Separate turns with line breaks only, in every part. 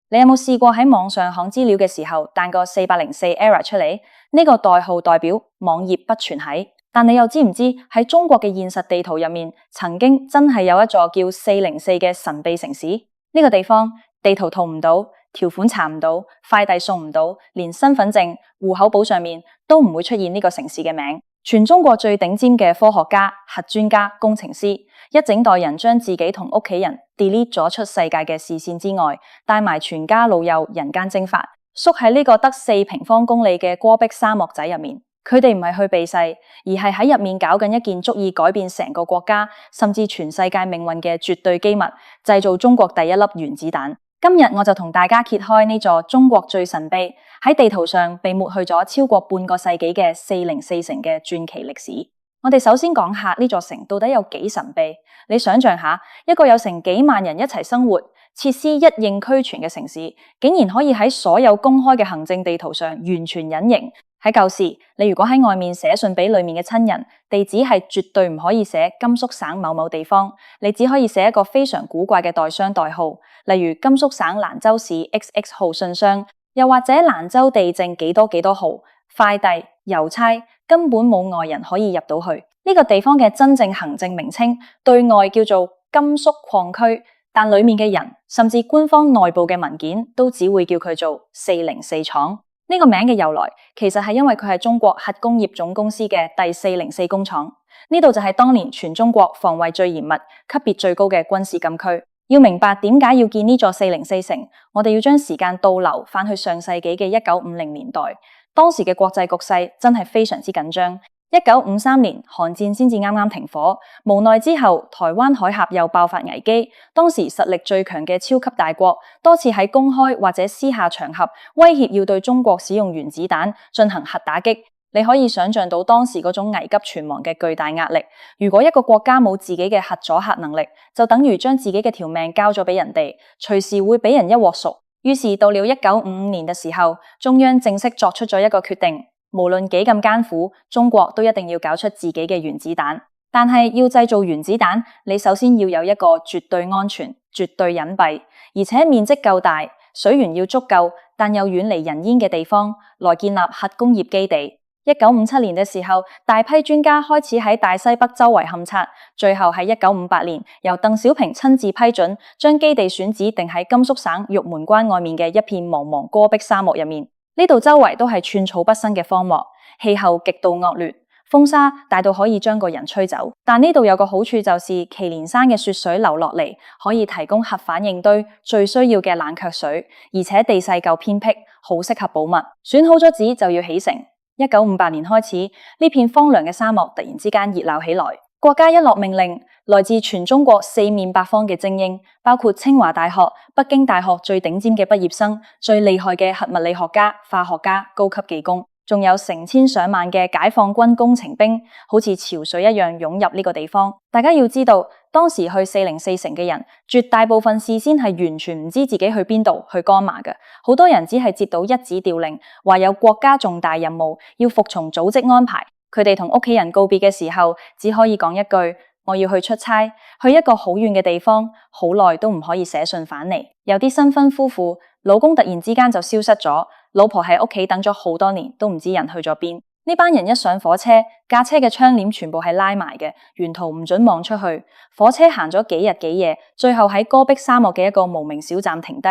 你有冇試過喺網上看資料嘅時候彈個404 error 出嚟？呢個代號代表網頁不存喺。但你又知唔知喺中國嘅現實地圖入面，曾經真係有一座叫404嘅神秘城市？呢個地方地圖套唔到，條款查唔到，快遞送唔到，連身份證、戶口簿上面都唔會出現呢個城市嘅名。全中國最頂尖嘅科學家、核專家、工程師，一整代人將自己同屋企人 delete 咗出世界嘅視線之外，帶埋全家老幼人間蒸發，縮喺呢個得4平方公里嘅戈壁沙漠仔入面。佢哋唔係去避世，而係喺入面搞緊一件足以改變成個國家甚至全世界命運嘅絕對機密，製造中國第一粒原子彈。今日我就同大家揭開呢座中國最神秘，喺地圖上被抹去咗超過半個世紀嘅404城嘅傳奇歷史。我哋首先講下呢座城到底有幾神秘。你想象下，一個有成幾萬人一齊生活、設施一應俱全嘅城市，竟然可以喺所有公開嘅行政地圖上完全隱形。喺舊時，你如果喺外面寫信俾裏面嘅親人，地址係絕對唔可以寫甘肅省某某地方，你只可以寫一個非常古怪嘅代箱代號，例如甘肅省蘭州市 XX 號信箱，又或者蘭州地政幾多幾多號。快遞、郵差根本冇外人可以入到去。呢個地方嘅真正行政名稱對外叫做甘肅礦區，但裏面嘅人甚至官方內部嘅文件都只會叫佢做404廠。呢個名嘅由來其實係因為佢係中國核工業總公司嘅第404工廠，呢度就係當年全中國防衛最嚴密、級別最高嘅軍事禁區。要明白點解要建呢座404城，我哋要將時間倒流返去上世紀嘅1950年代，當時嘅國際局勢真係非常之緊張。1953年韓戰先至啱啱停火，無奈之後台灣海峽又爆發危機，當時實力最強嘅超級大國多次喺公開或者私下場合威脅要對中國使用原子彈進行核打擊。你可以想象到當時嗰種危急存亡嘅巨大壓力。如果一個國家冇自己嘅核阻嚇能力，就等於將自己嘅條命交咗俾人哋，隨時會俾人一鑊熟。於是到了1955年嘅時候，中央正式作出咗一個決定，無論幾咁艱苦，中國都一定要搞出自己嘅原子彈。但係要製造原子彈，你首先要有一個絕對安全、絕對隱蔽，而且面積夠大、水源要足夠，但又遠離人煙嘅地方，來建立核工業基地。1957年嘅時候，大批專家開始喺大西北周圍勘測，最後喺1958年由鄧小平親自批准，將基地選址定喺甘肅省玉門關外面嘅一片茫茫戈壁沙漠入面。呢度周圍都係寸草不生嘅荒漠，氣候極度惡劣，風沙大到可以將個人吹走。但呢度有個好處，就是祁連山嘅雪水流落嚟，可以提供核反應堆最需要嘅冷卻水，而且地勢夠偏僻，好適合保密。選好咗址就要起城。1958年開始，呢片荒涼嘅沙漠突然之間熱鬧起來。國家一落命令，來自全中國四面八方嘅精英，包括清華大學、北京大學最頂尖嘅畢業生、最厲害嘅核物理學家、化學家、高級技工，仲有成千上萬嘅解放軍工程兵，好似潮水一樣湧入呢個地方。大家要知道，當時去404城嘅人，絕大部分事先係完全唔知自己去邊度、去幹嘛嘅。好多人只係接到一紙調令，話有國家重大任務，要服從組織安排。佢哋同屋企人告別嘅時候，只可以講一句：我要去出差，去一個好遠嘅地方，好耐都唔可以寫信返嚟。有啲新婚夫婦，老公突然之間就消失咗，老婆喺屋企等咗好多年，都唔知人去咗邊。呢班人一上火車，駕車嘅窗簾全部係拉埋嘅，沿途唔准望出去。火車行咗幾日幾夜，最後喺戈壁沙漠嘅一個無名小站停低。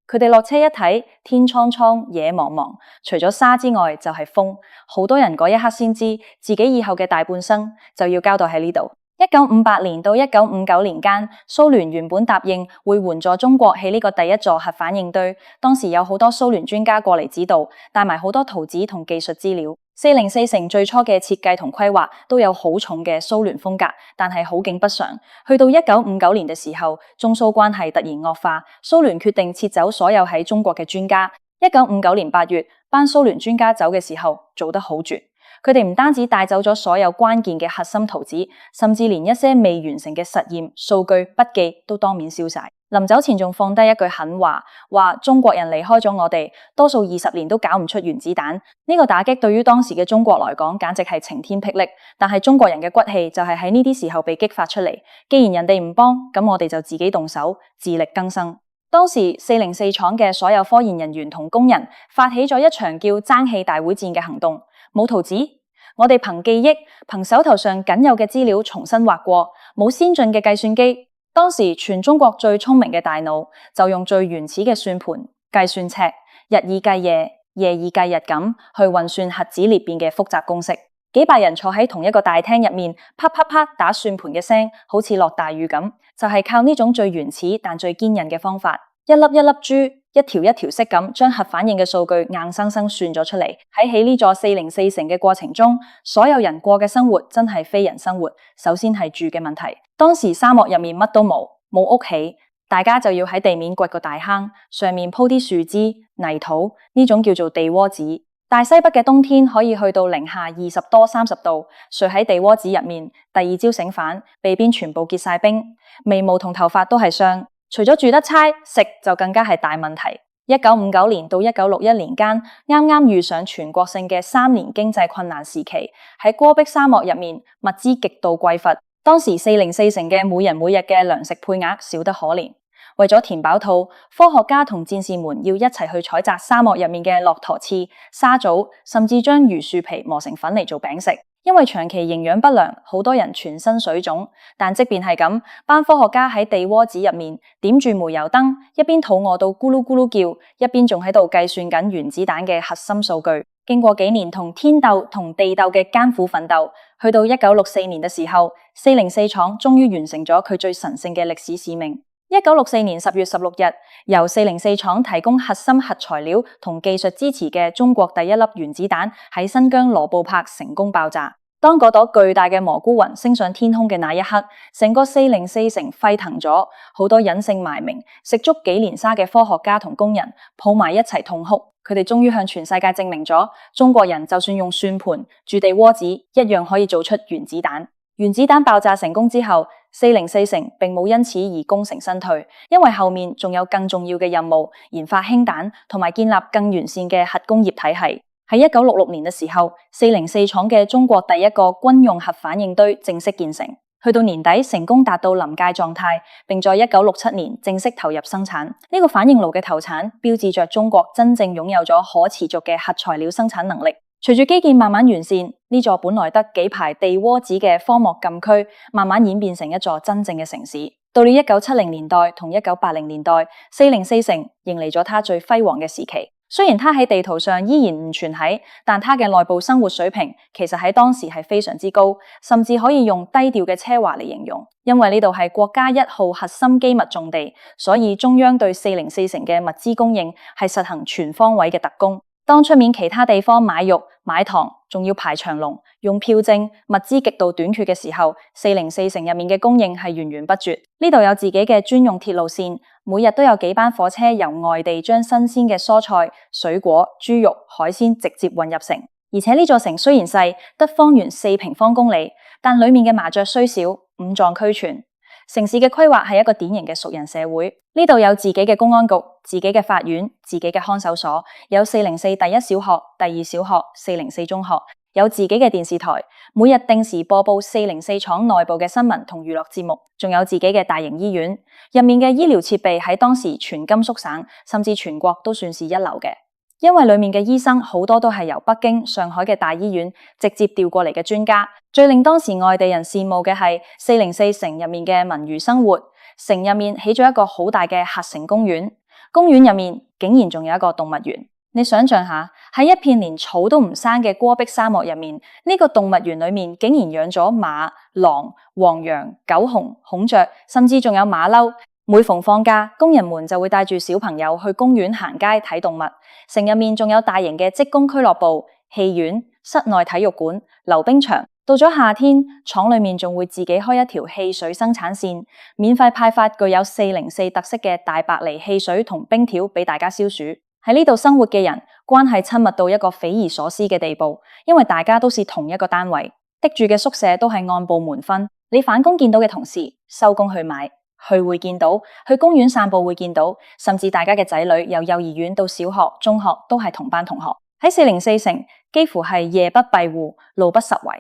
佢哋落車一睇，天蒼蒼，野茫茫，除咗沙之外就係風。好多人嗰一刻先知，自己以後嘅大半生就要交代喺呢度。1958年到1959年間，蘇聯原本答應會援助中國起呢個第一座核反應堆。當時有好多蘇聯專家過嚟指導，帶埋好多圖紙同技術資料。404城最初嘅設計同規劃都有好重嘅蘇聯風格，但係好景不常，去到1959年嘅時候，中蘇關係突然惡化，蘇聯決定撤走所有喺中國嘅專家。1959年8月，班蘇聯專家走嘅時候，做得好絕。佢哋唔單止帶走咗所有關鍵嘅核心圖紙，甚至連一些未完成嘅實驗、數據、筆記都當面燒晒。臨走前仲放低一句狠話，話中國人離開咗我哋，多數20年都搞唔出原子彈。呢個打擊對於當時嘅中國來講，簡直係晴天霹靂。但係中國人嘅骨氣就係喺呢啲時候被激發出嚟。既然人哋唔幫，咁我哋就自己動手，自力更生。當時404廠嘅所有科研人員同工人發起咗一場叫爭氣大會戰嘅行動，冇圖紙，我哋憑記憶，憑手頭上僅有嘅資料重新畫過，冇先進嘅計算機。當時全中國最聰明嘅大腦就用最原始嘅算盤、計算尺，日以繼夜、夜以繼日咁去運算核子裂變嘅複雜公式。幾百人坐喺同一個大廳入面，啪啪啪打算盤嘅聲，好似落大雨咁，就係靠呢種最原始但最堅韌嘅方法，一粒一粒珠，一條一條式咁將核反應嘅數據硬生生算咗出嚟。喺起呢座404城嘅過程中，所有人過嘅生活真係非人生活。首先係住嘅問題，當時沙漠入面乜都冇，冇屋企，大家就要喺地面掘個大坑，上面鋪啲樹枝、泥土，呢種叫做地窩子。大西北嘅冬天可以去到零下20多30度，睡喺地窩子入面，第二朝醒返，鼻邊全部結晒冰，眉毛同頭髮都係霜。除咗住得差，食就更加係大問題。1959年到1961年間，啱啱遇上全國性嘅3年經濟困難時期，喺戈壁沙漠入面，物資極度匱乏。當時404城嘅每人每日嘅糧食配額少得可憐。為咗填飽肚，科學家同戰士們要一齊去採摘沙漠入面嘅駱駝刺、沙棗，甚至將榆樹皮磨成粉嚟做餅食。因為長期營養不良，好多人全身水腫。但即便係咁，班科學家喺地窩子入面點住煤油燈，一邊肚餓到咕嚕咕嚕叫，一邊仲喺度計算緊原子彈嘅核心數據。經過幾年同天鬥同地鬥嘅艱苦奮鬥，去到1964年嘅時候，404廠終於完成咗佢最神聖嘅歷史使命。1964年10月16日，由404廠提供核心核材料同技術支持嘅中國第一粒原子彈喺新疆羅布泊成功爆炸。當嗰朵巨大嘅蘑菇雲升上天空嘅那一刻，成個404城沸騰咗，好多隱姓埋名、食足幾年沙嘅科學家同工人抱埋一齊痛哭。佢哋終於向全世界證明咗，中國人就算用算盤、住地窩子，一樣可以做出原子彈。原子彈爆炸成功之後，404城並冇因此而功成身退，因為後面仲有更重要嘅任務，研發氫彈同埋建立更完善嘅核工業體系。喺1966年嘅時候，404廠嘅中國第一個軍用核反應堆正式建成，去到年底成功達到臨界狀態，並在1967年正式投入生產。呢個反應爐嘅投產，標誌着中國真正擁有咗可持續嘅核材料生產能力。隨住基建慢慢完善，呢座本來得幾排地窩子嘅荒漠禁區，慢慢演變成一座真正嘅城市。到了1970年代同1980年代，404城迎嚟咗它最輝煌嘅時期。雖然它喺地圖上依然唔存喺，但它嘅內部生活水平其實喺當時係非常之高，甚至可以用低調嘅奢華嚟形容。因為呢度係國家1號核心機密重地，所以中央對404城嘅物資供應係實行全方位嘅特供。當出面其他地方買肉買糖仲要排長龍，用票證，物資極度短缺嘅時候，404城入面嘅供應係源源不絕。呢度有自己嘅專用鐵路線，每日都有幾班火車由外地將新鮮嘅蔬菜、水果、豬肉、海鮮直接運入城。而且呢座城雖然細，得方圓4平方公里，但裏面嘅麻雀雖小，五臟俱全。城市嘅規劃係一個典型嘅熟人社會，呢度有自己嘅公安局、自己嘅法院、自己嘅看守所，有404第一小學、第二小學、404中學，有自己嘅電視台，每日定時播報404廠內部嘅新聞同娛樂節目，仲有自己嘅大型醫院，入面嘅醫療設備喺當時全甘肅省甚至全國都算是一流嘅。因為裏面嘅醫生好多都係由北京、上海嘅大醫院直接調過嚟嘅專家。最令當時外地人羨慕嘅係404城入面嘅文娛生活。城入面起咗一個好大嘅核城公園，公園入面竟然仲有一個動物園。你想象下，喺一片連草都唔生嘅戈壁沙漠入面，呢個動物園裏面竟然養咗馬、狼、黃羊、狗熊、孔雀，甚至仲有馬騮。每逢放假，工人們就會帶住小朋友去公園行街睇動物。城入面仲有大型嘅職工俱樂部、戲院、室內體育館、溜冰場。到咗夏天，廠裏面仲會自己開一條汽水生產線，免費派發具有404特色嘅大白梨汽水同冰條俾大家消暑。喺呢度生活嘅人關係親密到一個匪夷所思嘅地步，因為大家都是同一個單位，的住嘅宿舍都係按部門分。你返工見到嘅同事，收工去買。去會見到，去公園散步會見到，甚至大家嘅仔女由幼兒園到小學、中學都係同班同學。喺404城幾乎係夜不閉戶，路不拾遺，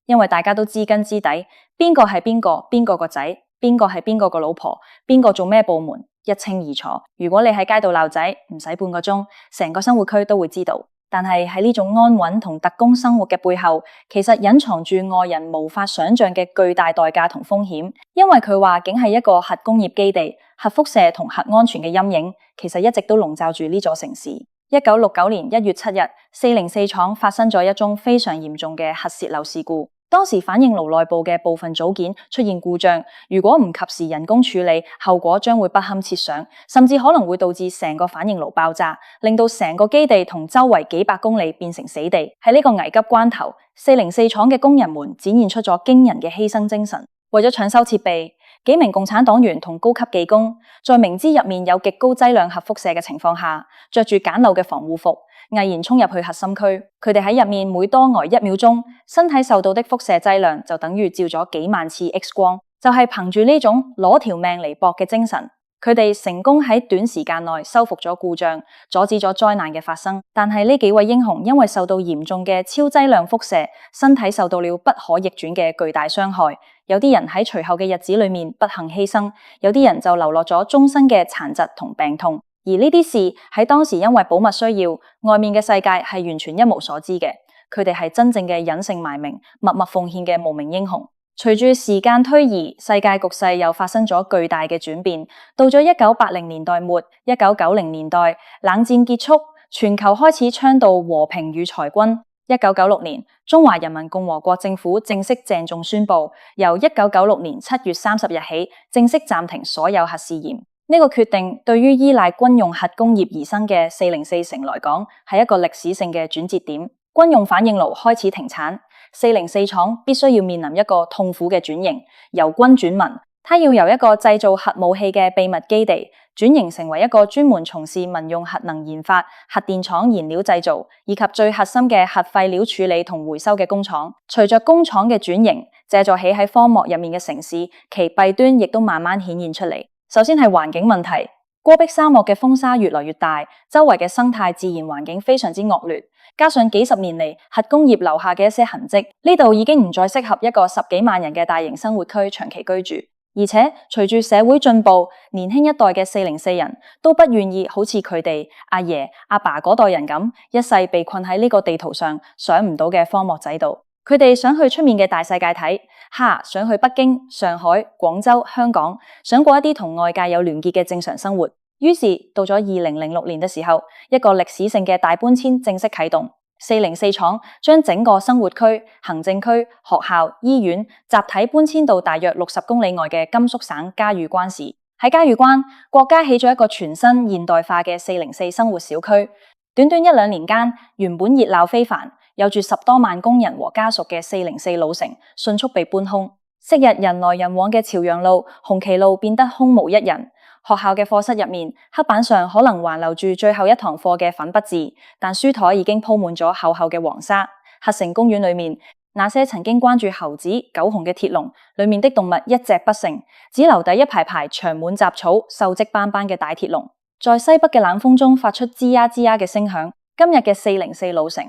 因為大家都知根知底，邊個係邊個，邊個個仔，邊個係邊個個老婆，邊個做咩部門，一清二楚。如果你喺街度鬧仔，唔使半個鐘，成個生活區都會知道。但係喺呢種安穩同特工生活嘅背後，其實隱藏住外人無法想象嘅巨大代價同風險。因為佢話竟係一個核工業基地，核輻射同核安全嘅陰影，其實一直都籠罩住呢座城市。1969年1月7日，404廠發生咗一宗非常嚴重嘅核洩漏事故。當時反應爐內部嘅部分組件出現故障，如果唔及時人工處理，後果將會不堪設想，甚至可能會導致成個反應爐爆炸，令到成個基地同周圍幾百公里變成死地。喺呢個危急關頭，404廠嘅工人們展現出咗驚人嘅犧牲精神，為咗搶修設備，幾名共產黨員同高級技工在明知入面有極高劑量核輻射嘅情況下，着住簡陋嘅防護服，毅然衝入去核心區。佢哋喺入面每多呆1秒鐘，身體受到的輻射劑量就等於照咗幾萬次 X 光。就係憑住呢種攞條命嚟搏嘅精神，佢哋成功喺短時間內修復咗故障，阻止咗災難嘅發生。但係呢幾位英雄因為受到嚴重嘅超劑量輻射，身體受到了不可逆轉嘅巨大傷害。有啲人喺隨後嘅日子裏面不幸犧牲，有啲人就流落咗終身嘅殘疾同病痛。而呢啲事喺當時因為保密需要，外面嘅世界係完全一無所知嘅。佢哋係真正嘅隱姓埋名、默默奉獻嘅無名英雄。隨住時間推移，世界局勢又發生咗巨大嘅轉變。到咗1980年代末、1990年代，冷戰結束，全球開始倡導和平與裁軍。1996年，中華人民共和國政府正式鄭重宣布，由1996年7月30日起，正式暫停所有核試驗。呢個決定對於依賴軍用核工業而生嘅404城來講，係一個歷史性嘅轉折點。軍用反應爐開始停產，404廠必須要面臨一個痛苦嘅轉型，由軍轉民。它要由一個製造核武器嘅秘密基地，轉型成為一個專門從事民用核能研發、核電廠燃料製造以及最核心嘅核廢料處理同回收嘅工廠。隨着工廠嘅轉型，借助起喺荒漠入面嘅城市，其弊端亦都慢慢顯現出嚟。首先係環境問題，戈壁沙漠嘅風沙越來越大，周圍嘅生態自然環境非常之惡劣，加上幾十年嚟核工業留下嘅一些痕跡，呢度已經唔再適合一個10幾萬人嘅大型生活區長期居住。而且隨住社會進步，年輕一代嘅404人都不願意好似佢哋阿爺阿爸嗰代人咁，一世被困喺呢個地圖上想唔到嘅荒漠仔度。佢哋想去出面嘅大世界睇，想去北京、上海、廣州、香港，想過一啲同外界有聯結嘅正常生活。於是到咗2006年嘅時候，一個歷史性嘅大搬遷正式啟動。404廠將整個生活區、行政區、學校、醫院集體搬遷到大約60公里外嘅甘肅省嘉峪關市。喺嘉峪關，國家起咗一個全新現代化嘅404生活小區。短短1-2年間，原本熱鬧非凡、有住10多萬工人和家屬嘅404老城，迅速被搬空。昔日人來人往嘅朝陽路、紅旗路變得空無一人。學校嘅課室入面，黑板上可能還留住最後一堂課嘅粉筆字，但書台已經鋪滿咗厚厚嘅黃沙。核城公園裏面，那些曾經關注猴子、狗熊嘅鐵籠，裏面的動物一隻不剩，只留低一排排長滿雜草、鏽跡斑斑嘅大鐵籠，在西北嘅冷風中發出吱呀吱呀嘅聲響。今日嘅404老城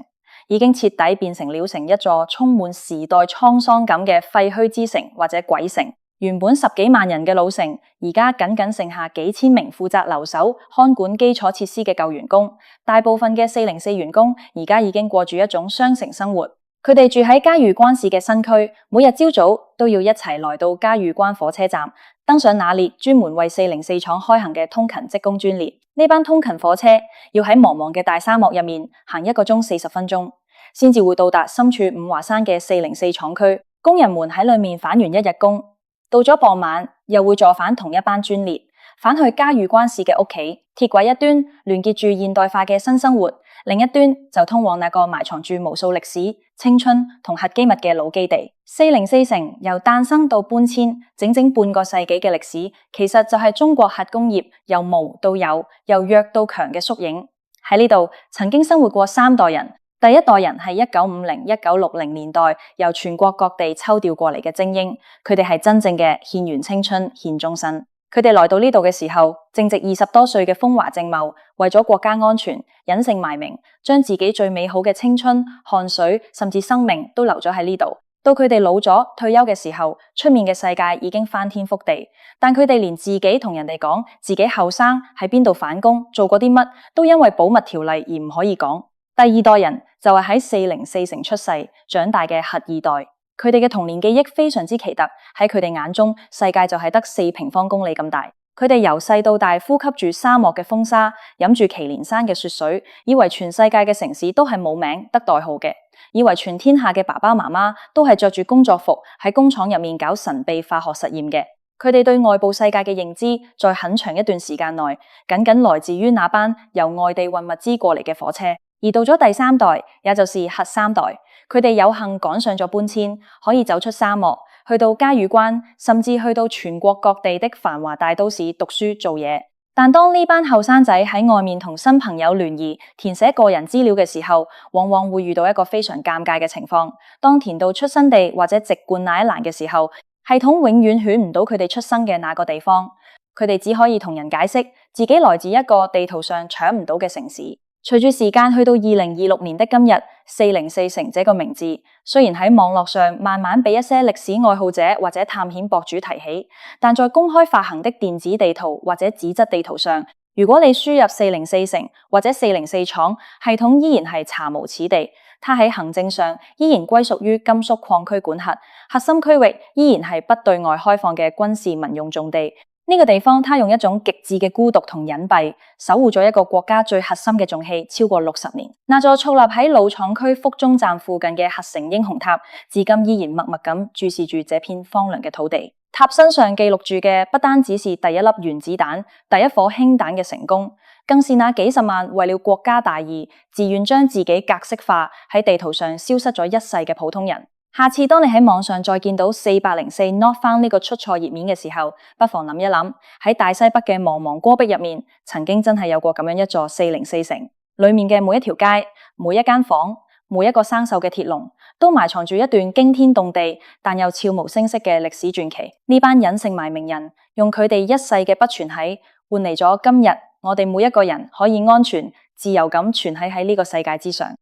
已經徹底變成了成一座充滿時代滄桑感嘅廢墟之城或者鬼城。原本10幾萬人嘅老城，而家僅僅剩下幾千名負責留守、看管基礎設施嘅舊員工。大部分嘅404員工而家已經過住一種雙城生活。佢哋住喺嘉峪關市嘅新區，每日朝早都要一齊來到嘉峪關火車站，登上那列專門為404廠開行嘅通勤職工專列。呢班通勤火車要喺茫茫嘅大沙漠入面行1個鐘40分鐘，先至會到達深處五華山嘅404廠區。工人們喺裏面返完一日工，到咗傍晚，又會坐返同一班專列，返去嘉峪關市嘅屋企。鐵軌一端連結住現代化嘅新生活，另一端就通往那個埋藏住無數歷史、青春同核機密嘅老基地。404城由誕生到搬遷，整整半個世紀嘅歷史，其實就係中國核工業由無到有、由弱到強嘅縮影。喺呢度曾經生活過3代人。第一代人係1950、1960年代由全國各地抽調過嚟嘅精英，佢哋係真正嘅獻完青春獻終身。佢哋來到呢度嘅時候，正值20多歲嘅風華正茂，為咗國家安全，隱姓埋名，將自己最美好嘅青春、汗水甚至生命都留咗喺呢度。到佢哋老咗退休嘅時候，出面嘅世界已經翻天覆地，但佢哋連自己同人哋講自己後生喺邊度反攻做過啲乜，都因為保密條例而唔可以講。第二代人就係喺404城出世長大嘅核二代，佢哋嘅童年記憶非常之奇特，喺佢哋眼中世界就係得4平方公里咁大。佢哋由細到大呼吸住沙漠嘅風沙，飲住祁連山嘅雪水，以為全世界嘅城市都係冇名得代號嘅，以為全天下嘅爸爸媽媽都係着住工作服喺工廠入面搞神秘化學實驗嘅。佢哋對外部世界嘅認知，在很長一段時間內，僅僅來自於那班由外地運物資過嚟嘅火車。而到咗第3代，也就是核3代，佢哋有幸趕上咗搬遷，可以走出沙漠，去到嘉峪關，甚至去到全國各地的繁華大都市讀書做嘢。但當呢班後生仔喺外面同新朋友聯誼、填寫個人資料嘅時候，往往會遇到一個非常尷尬嘅情況。當填到出生地或者籍貫那一欄嘅時候，系統永遠選唔到佢哋出生嘅那個地方，佢哋只可以同人解釋自己來自一個地圖上搶唔到嘅城市。隨住時間去到2026年的今日，404城這個名字雖然喺網絡上慢慢被一些歷史愛好者或者探險博主提起，但在公開發行的電子地圖或者紙質地圖上，如果你輸入404城或者404廠，系統依然係查無此地。它喺行政上依然歸屬於甘肅礦區管轄，核心區域依然係不對外開放嘅軍事民用重地。呢個地方，它用一種極致嘅孤獨同隱蔽，守護咗一個國家最核心嘅重器超過60年。那座矗立喺老廠區福中站附近嘅核城英雄塔，至今依然默默咁注視住這片荒涼嘅土地。塔身上記錄住嘅不單只是第一粒原子彈、第一顆氫彈嘅成功，更是那幾十萬為了國家大義，自願將自己格式化喺地圖上消失咗一世嘅普通人。下次當你喺網上再見到404 Not Found 呢個出錯頁面嘅時候，不妨諗一諗，喺大西北嘅茫茫戈壁入面，曾經真係有過咁樣一座404城，裏面嘅每一條街、每一間房、每一個生鏽嘅鐵籠，都埋藏住一段驚天動地但又悄無聲息嘅歷史傳奇。呢班隱姓埋名人，用佢哋一世嘅不存喺，換嚟咗今日我哋每一個人可以安全、自由咁存喺呢個世界之上。